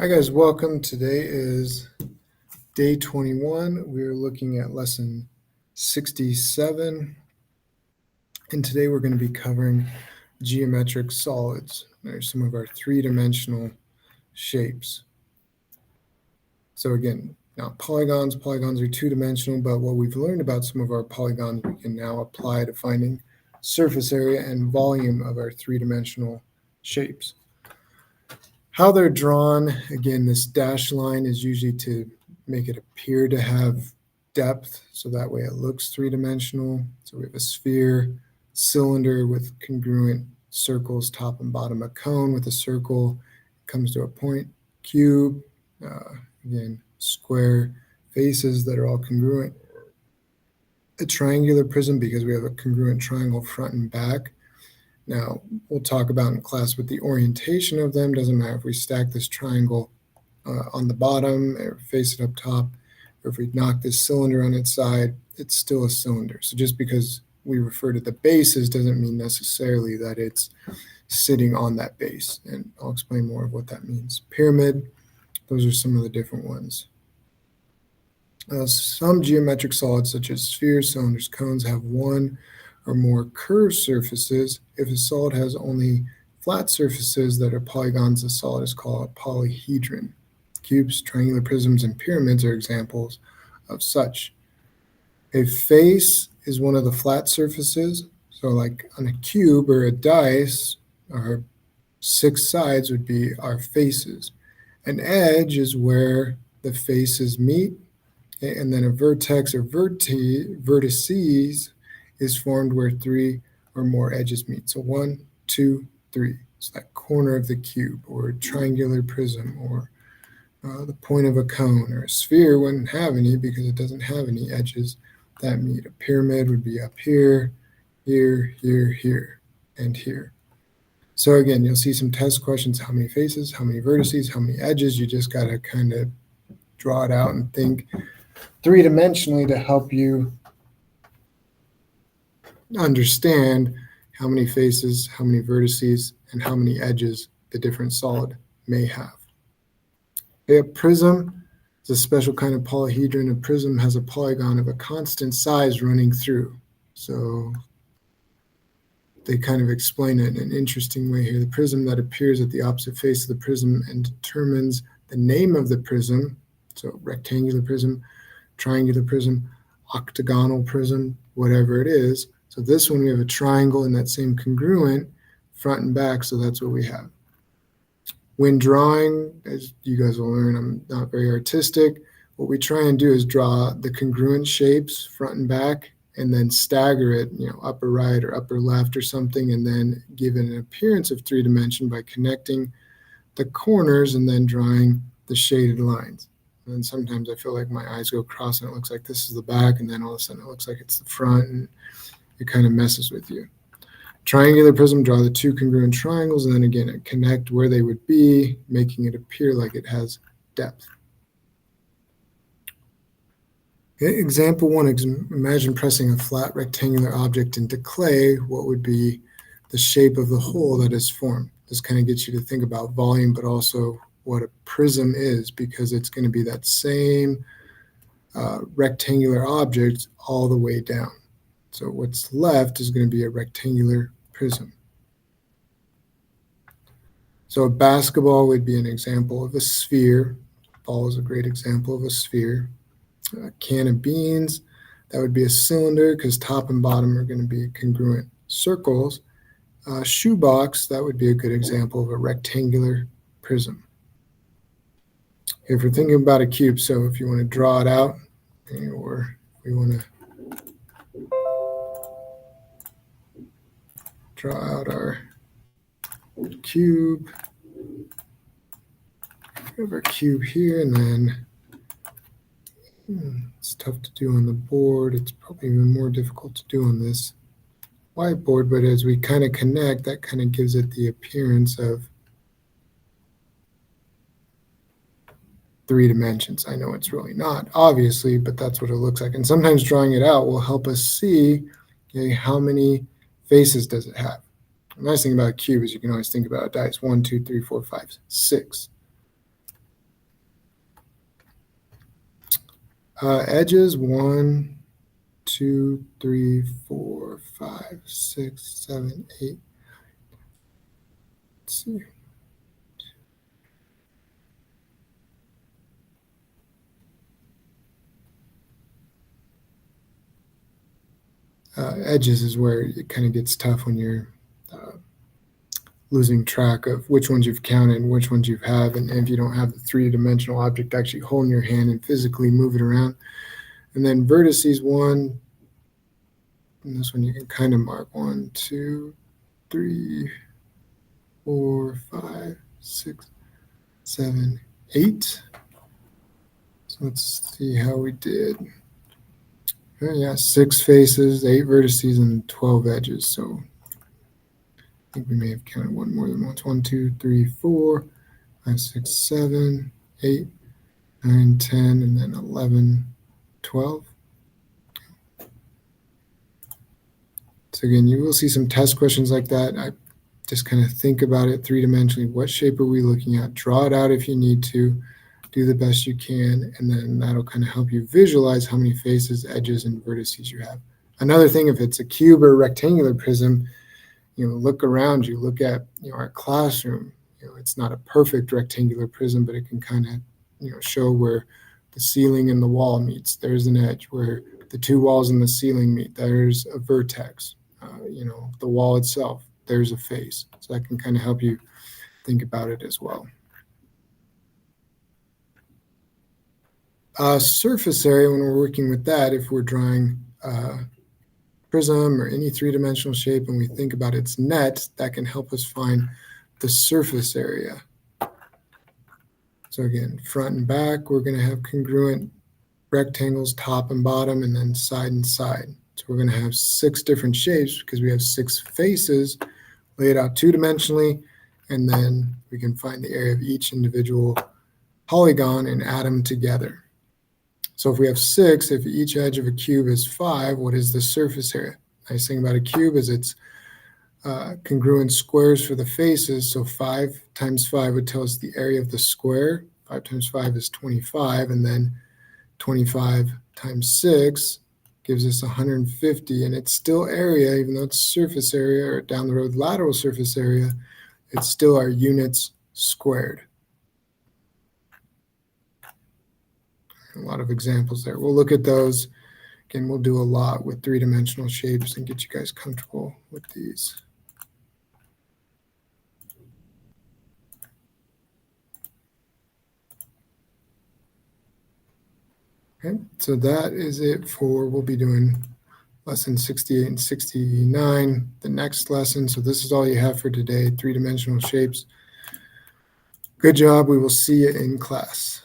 Hi guys, welcome. Today is day 21. We're looking at lesson 67. And today we're going to be covering geometric solids. There's some of our three-dimensional shapes. So again, not polygons. Polygons are two-dimensional, but what we've learned about some of our polygons we can now apply to finding surface area and volume of our three-dimensional shapes. How they're drawn, again, this dashed line is usually to make it appear to have depth, so that way it looks three-dimensional. So we have a sphere, cylinder with congruent circles, top and bottom, a cone with a circle, comes to a point, cube, again, square faces that are all congruent. A triangular prism, because we have a congruent triangle front and back. Now, we'll talk about in class what the orientation of them. Doesn't matter if we stack this triangle on the bottom or face it up top, or if we knock this cylinder on its side, it's still a cylinder. So just because we refer to the bases doesn't mean necessarily that it's sitting on that base. And I'll explain more of what that means. Pyramid, those are some of the different ones. Some geometric solids, such as spheres, cylinders, cones, have one or more curved surfaces. If a solid has only flat surfaces that are polygons, the solid is called a polyhedron. Cubes, triangular prisms, and pyramids are examples of such. A face is one of the flat surfaces. So like on a cube or a dice, our 6 sides would be our faces. An edge is where the faces meet, and then a vertex or vertices is formed where 3 or more edges meet. So 1, 2, 3. It's that corner of the cube or a triangular prism or the point of a cone, or a sphere wouldn't have any because it doesn't have any edges that meet. A pyramid would be up here, here, here, here, and here. So again, you'll see some test questions. How many faces, how many vertices, how many edges? You just got to kind of draw it out and think three-dimensionally to help you understand how many faces, how many vertices, and how many edges the different solid may have. A prism is a special kind of polyhedron. A prism has a polygon of a constant size running through. So they kind of explain it in an interesting way here. The prism that appears at the opposite face of the prism and determines the name of the prism, so rectangular prism, triangular prism, octagonal prism, whatever it is. So this one, we have a triangle in that same congruent front and back, so that's what we have. When drawing, as you guys will learn, I'm not very artistic. What we try and do is draw the congruent shapes front and back and then stagger it, upper right or upper left or something, and then give it an appearance of three-dimension by connecting the corners and then drawing the shaded lines. And sometimes I feel like my eyes go cross and it looks like this is the back, and then all of a sudden it looks like it's the front, and it kind of messes with you. Triangular prism, draw the 2 congruent triangles, and then again, connect where they would be, making it appear like it has depth. Okay, example 1, imagine pressing a flat rectangular object into clay. What would be the shape of the hole that is formed? This kind of gets you to think about volume, but also what a prism is, because it's going to be that same rectangular object all the way down. So what's left is going to be a rectangular prism. So a basketball would be an example of a sphere. Ball is a great example of a sphere. A can of beans, that would be a cylinder because top and bottom are going to be congruent circles. A shoebox, that would be a good example of a rectangular prism. If we're thinking about a cube, so if you want to draw it out, or we want to draw out our cube. We have our cube here, and then it's tough to do on the board. It's probably even more difficult to do on this whiteboard, but as we kind of connect, that kind of gives it the appearance of 3 dimensions. I know it's really not, obviously, but that's what it looks like. And sometimes drawing it out will help us see, how many faces does it have. The nice thing about a cube is you can always think about a dice. 1, 2, 3, 4, 5, 6. Edges 1, 2, 3, 4, 5, 6, 7, 8. Let's see. Edges is where it kind of gets tough when you're losing track of which ones you've counted and which ones you have, and if you don't have the three-dimensional object actually hold in your hand and physically move it around. And then vertices 1, and this one you can kind of mark 1, 2, 3, 4, 5, 6, 7, 8. So let's see how we did. Oh, yeah, 6 faces, 8 vertices, and 12 edges. So I think we may have counted one more than once. 1, 2, 3, 4, 5, 6, 7, 8, 9, 10, and then 11, 12. So again, you will see some test questions like that. I just kind of think about it three-dimensionally. What shape are we looking at? Draw it out if you need to. Do the best you can, and then that'll kind of help you visualize how many faces, edges, and vertices you have. Another thing, if it's a cube or rectangular prism, look around you. Look at our classroom. It's not a perfect rectangular prism, but it can kind of show where the ceiling and the wall meets. There's an edge. Where the two walls and the ceiling meet, there's a vertex. The wall itself, there's a face. So that can kind of help you think about it as well. Surface area, when we're working with that, if we're drawing prism or any three-dimensional shape and we think about its net, that can help us find the surface area. So again, front and back, we're going to have congruent rectangles, top and bottom, and then side and side. So we're going to have 6 different shapes because we have 6 faces laid out two-dimensionally, and then we can find the area of each individual polygon and add them together. So if we have 6, if each edge of a cube is 5, what is the surface area? Nice thing about a cube is it's congruent squares for the faces. So 5 times 5 would tell us the area of the square. 5 times 5 is 25, and then 25 times 6 gives us 150, and it's still area, even though it's surface area or down the road lateral surface area, it's still our units squared. A lot of examples there. We'll look at those. Again, we'll do a lot with three-dimensional shapes and get you guys comfortable with these. Okay, so that is it for, we'll be doing lesson 68 and 69, the next lesson. So this is all you have for today, three-dimensional shapes. Good job. We will see you in class.